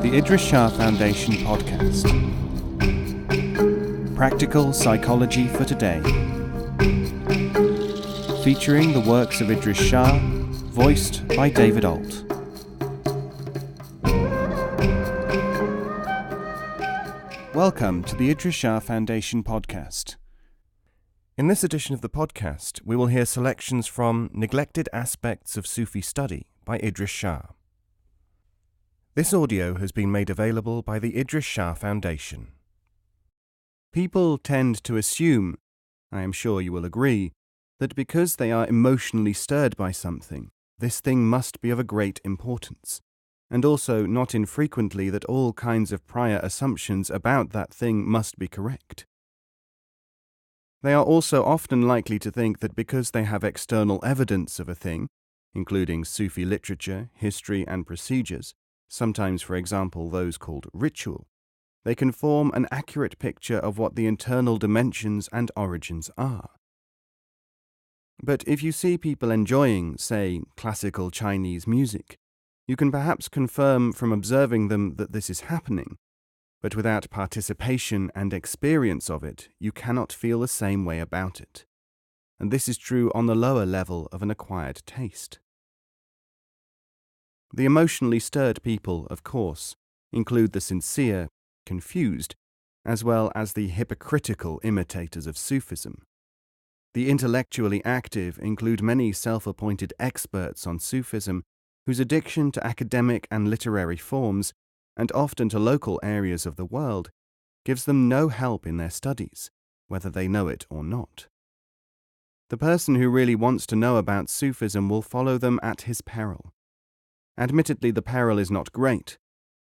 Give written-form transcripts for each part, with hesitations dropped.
the Idries Shah Foundation podcast. Practical Psychology for Today. Featuring the works of Idries Shah, voiced by David Ault. Welcome to the Idries Shah Foundation podcast. In this edition of the podcast, we will hear selections from Neglected Aspects of Sufi Study by Idries Shah. This audio has been made available by the Idries Shah Foundation. People tend to assume, I am sure you will agree, that because they are emotionally stirred by something, this thing must be of a great importance, and also not infrequently that all kinds of prior assumptions about that thing must be correct. They are also often likely to think that because they have external evidence of a thing, including Sufi literature, history, and procedures, sometimes, for example, those called ritual, they can form an accurate picture of what the internal dimensions and origins are. But if you see people enjoying, say, classical Chinese music, you can perhaps confirm from observing them that this is happening, but without participation and experience of it, you cannot feel the same way about it. And this is true on the lower level of an acquired taste. The emotionally stirred people, of course, include the sincere, confused, as well as the hypocritical imitators of Sufism. The intellectually active include many self-appointed experts on Sufism whose addiction to academic and literary forms, and often to local areas of the world, gives them no help in their studies, whether they know it or not. The person who really wants to know about Sufism will follow them at his peril. Admittedly, the peril is not great.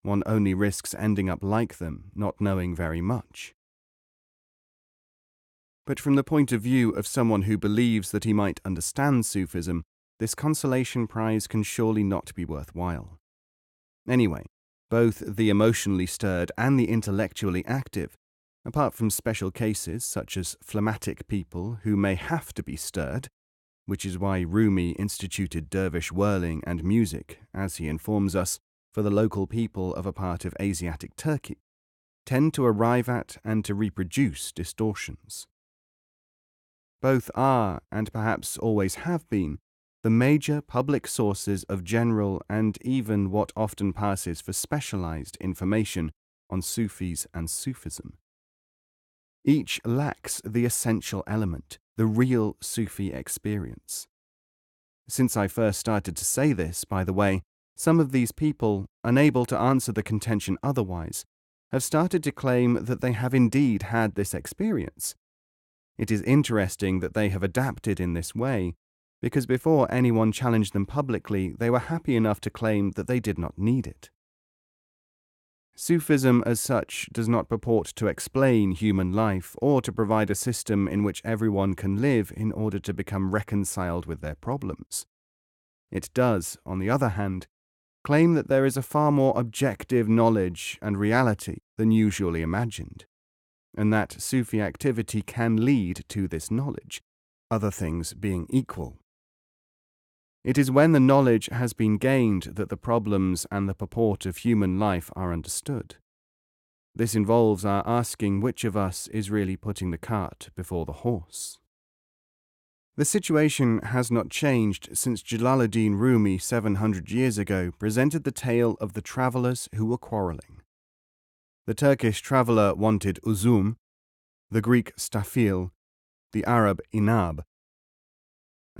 One only risks ending up like them, not knowing very much. But from the point of view of someone who believes that he might understand Sufism, this consolation prize can surely not be worthwhile. Anyway, both the emotionally stirred and the intellectually active, apart from special cases such as phlegmatic people who may have to be stirred, which is why Rumi instituted dervish whirling and music, as he informs us, for the local people of a part of Asiatic Turkey, tend to arrive at and to reproduce distortions. Both are, and perhaps always have been, the major public sources of general and even what often passes for specialized information on Sufis and Sufism. Each lacks the essential element, the real Sufi experience. Since I first started to say this, by the way, some of these people, unable to answer the contention otherwise, have started to claim that they have indeed had this experience. It is interesting that they have adapted in this way, because before anyone challenged them publicly, they were happy enough to claim that they did not need it. Sufism as such does not purport to explain human life or to provide a system in which everyone can live in order to become reconciled with their problems. It does, on the other hand, claim that there is a far more objective knowledge and reality than usually imagined, and that Sufi activity can lead to this knowledge, other things being equal. It is when the knowledge has been gained that the problems and the purport of human life are understood. This involves our asking which of us is really putting the cart before the horse. The situation has not changed since Jalaluddin Rumi 700 years ago presented the tale of the travellers who were quarrelling. The Turkish traveller wanted uzum, the Greek stafil, the Arab inab.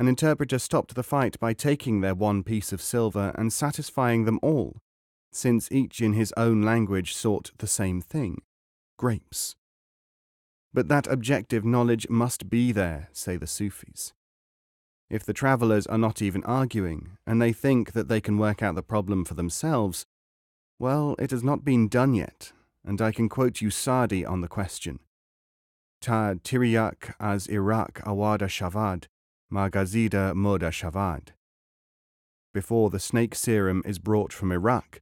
An interpreter stopped the fight by taking their one piece of silver and satisfying them all, since each in his own language sought the same thing, grapes. But that objective knowledge must be there, say the Sufis. If the travellers are not even arguing, and they think that they can work out the problem for themselves, well, it has not been done yet, and I can quote you Sadi on the question. Ta tiriyak az Iraq awada shavad, Magazida Moda Shavad. Before the snake serum is brought from Iraq,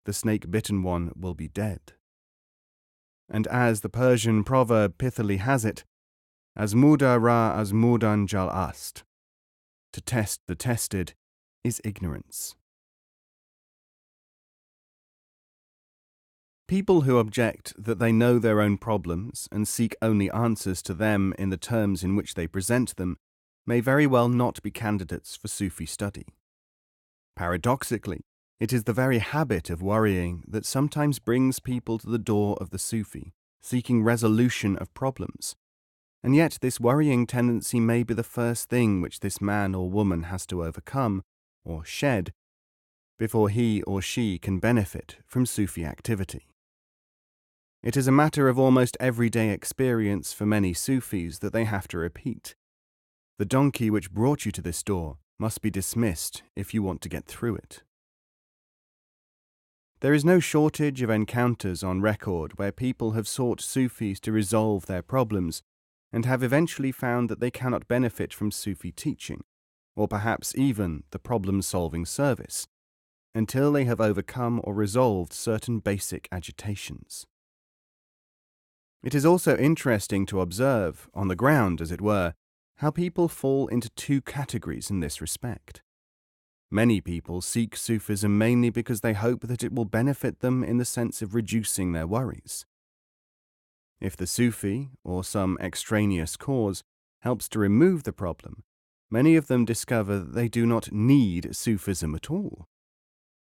the snake-bitten one will be dead. And as the Persian proverb pithily has it, as muda ra as mudan jal ast. To test the tested is ignorance. People who object that they know their own problems and seek only answers to them in the terms in which they present them may very well not be candidates for Sufi study. Paradoxically, it is the very habit of worrying that sometimes brings people to the door of the Sufi, seeking resolution of problems. And yet this worrying tendency may be the first thing which this man or woman has to overcome, or shed, before he or she can benefit from Sufi activity. It is a matter of almost everyday experience for many Sufis that they have to repeat. The donkey which brought you to this door must be dismissed if you want to get through it. There is no shortage of encounters on record where people have sought Sufis to resolve their problems and have eventually found that they cannot benefit from Sufi teaching, or perhaps even the problem-solving service, until they have overcome or resolved certain basic agitations. It is also interesting to observe, on the ground as it were, how people fall into two categories in this respect. Many people seek Sufism mainly because they hope that it will benefit them in the sense of reducing their worries. If the Sufi, or some extraneous cause, helps to remove the problem, many of them discover that they do not need Sufism at all.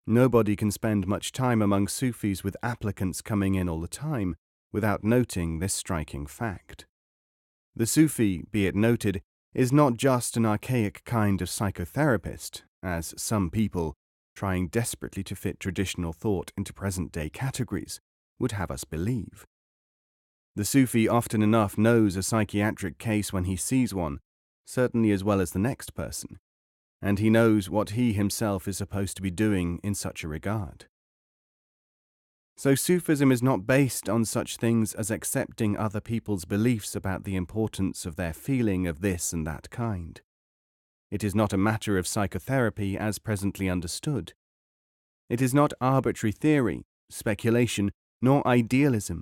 Nobody can spend much time among Sufis with applicants coming in all the time without noting this striking fact. The Sufi, be it noted, is not just an archaic kind of psychotherapist, as some people, trying desperately to fit traditional thought into present-day categories, would have us believe. The Sufi often enough knows a psychiatric case when he sees one, certainly as well as the next person, and he knows what he himself is supposed to be doing in such a regard. So Sufism is not based on such things as accepting other people's beliefs about the importance of their feeling of this and that kind. It is not a matter of psychotherapy as presently understood. It is not arbitrary theory, speculation, nor idealism,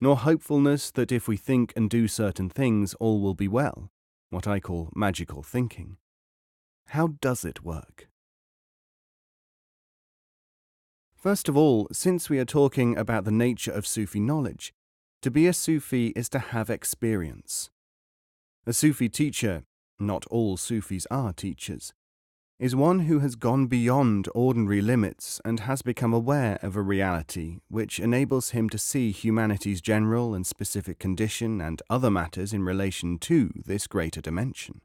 nor hopefulness that if we think and do certain things all will be well, what I call magical thinking. How does it work? First of all, since we are talking about the nature of Sufi knowledge, to be a Sufi is to have experience. A Sufi teacher, not all Sufis are teachers, is one who has gone beyond ordinary limits and has become aware of a reality which enables him to see humanity's general and specific condition and other matters in relation to this greater dimension.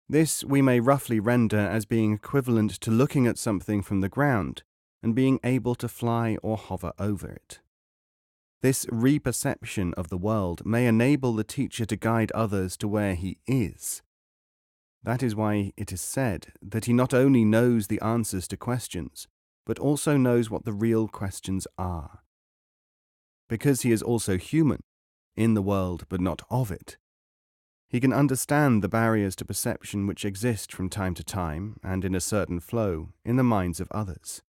This we may roughly render as being equivalent to looking at something from the ground and being able to fly or hover over it. This reperception of the world may enable the teacher to guide others to where he is. That is why it is said that he not only knows the answers to questions, but also knows what the real questions are. Because he is also human, in the world but not of it, he can understand the barriers to perception which exist from time to time and in a certain flow in the minds of others.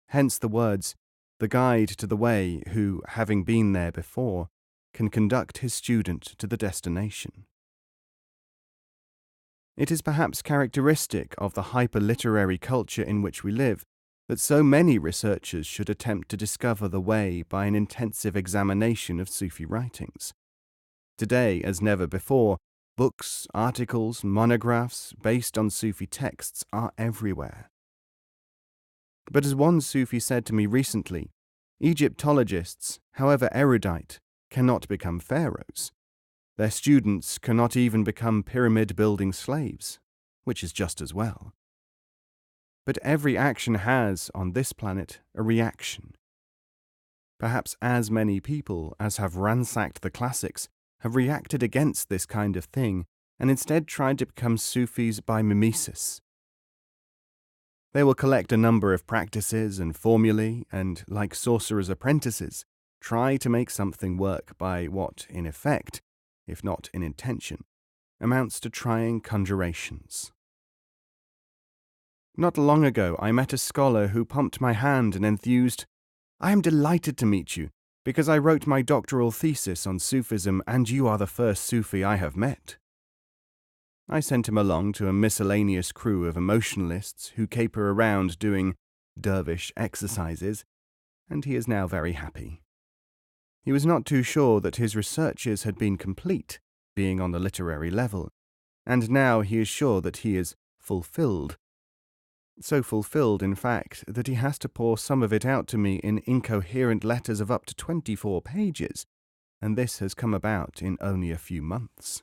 Hence the words, "the guide to the way who, having been there before, can conduct his student to the destination." It is perhaps characteristic of the hyper-literary culture in which we live that so many researchers should attempt to discover the way by an intensive examination of Sufi writings. Today, as never before, books, articles, monographs based on Sufi texts are everywhere. But as one Sufi said to me recently, Egyptologists, however erudite, cannot become pharaohs. Their students cannot even become pyramid-building slaves, which is just as well. But every action has, on this planet, a reaction. Perhaps as many people as have ransacked the classics have reacted against this kind of thing and instead tried to become Sufis by mimesis. They will collect a number of practices and formulae and, like sorcerers' apprentices, try to make something work by what, in effect, if not in intention, amounts to trying conjurations. Not long ago I met a scholar who pumped my hand and enthused, "I am delighted to meet you, because I wrote my doctoral thesis on Sufism and you are the first Sufi I have met." I sent him along to a miscellaneous crew of emotionalists who caper around doing dervish exercises, and he is now very happy. He was not too sure that his researches had been complete, being on the literary level, and now he is sure that he is fulfilled. So fulfilled, in fact, that he has to pour some of it out to me in incoherent letters of up to 24 pages, and this has come about in only a few months.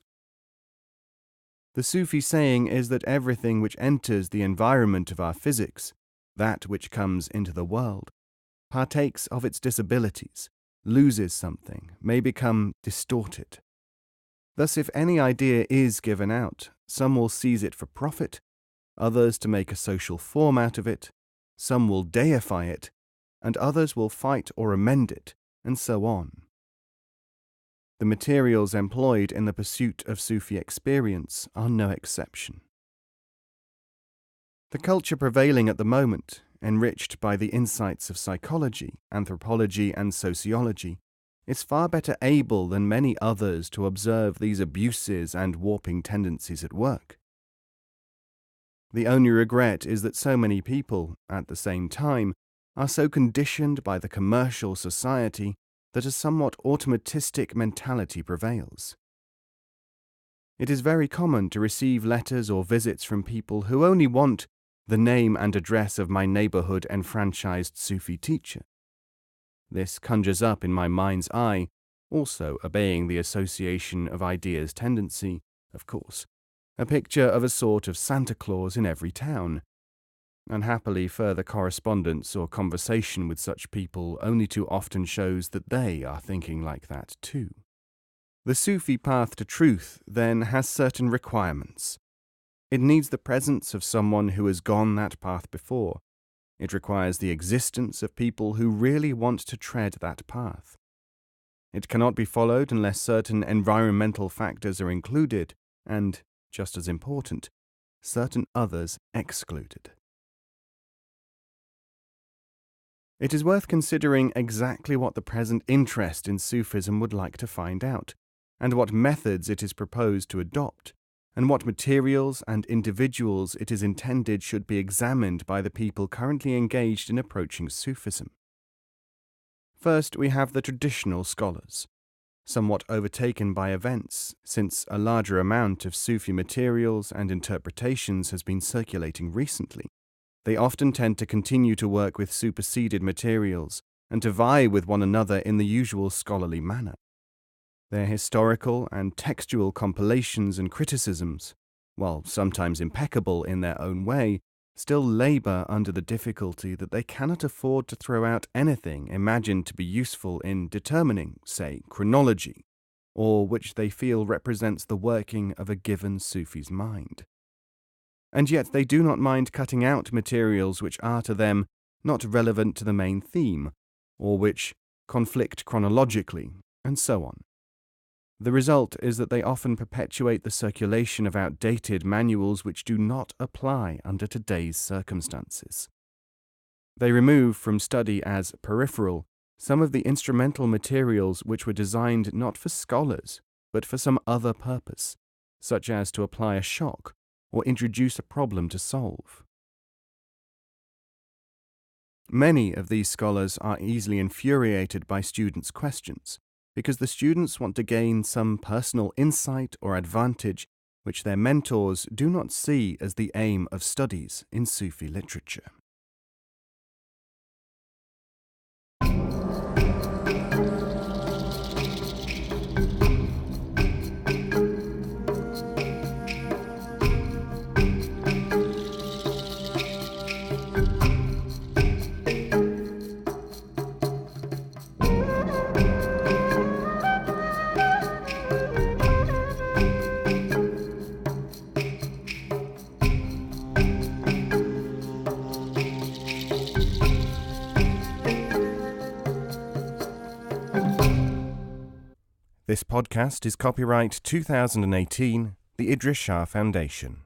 The Sufi saying is that everything which enters the environment of our physics, that which comes into the world, partakes of its disabilities, loses something, may become distorted. Thus, if any idea is given out, some will seize it for profit, others to make a social form out of it, some will deify it, and others will fight or amend it, and so on. The materials employed in the pursuit of Sufi experience are no exception. The culture prevailing at the moment, enriched by the insights of psychology, anthropology, and sociology, is far better able than many others to observe these abuses and warping tendencies at work. The only regret is that so many people, at the same time, are so conditioned by the commercial society that a somewhat automatistic mentality prevails. It is very common to receive letters or visits from people who only want the name and address of my neighborhood enfranchised Sufi teacher. This conjures up in my mind's eye, also obeying the association of ideas tendency, of course, a picture of a sort of Santa Claus in every town. Unhappily, further correspondence or conversation with such people only too often shows that they are thinking like that too. The Sufi path to truth, then, has certain requirements. It needs the presence of someone who has gone that path before. It requires the existence of people who really want to tread that path. It cannot be followed unless certain environmental factors are included, and, just as important, certain others excluded. It is worth considering exactly what the present interest in Sufism would like to find out, and what methods it is proposed to adopt, and what materials and individuals it is intended should be examined by the people currently engaged in approaching Sufism. First, we have the traditional scholars, somewhat overtaken by events, since a larger amount of Sufi materials and interpretations has been circulating recently. They often tend to continue to work with superseded materials and to vie with one another in the usual scholarly manner. Their historical and textual compilations and criticisms, while sometimes impeccable in their own way, still labour under the difficulty that they cannot afford to throw out anything imagined to be useful in determining, say, chronology, or which they feel represents the working of a given Sufi's mind. And yet they do not mind cutting out materials which are to them not relevant to the main theme, or which conflict chronologically, and so on. The result is that they often perpetuate the circulation of outdated manuals which do not apply under today's circumstances. They remove from study as peripheral some of the instrumental materials which were designed not for scholars, but for some other purpose, such as to apply a shock or introduce a problem to solve. Many of these scholars are easily infuriated by students' questions, because the students want to gain some personal insight or advantage which their mentors do not see as the aim of studies in Sufi literature. This podcast is copyright 2018, the Idries Shah Foundation.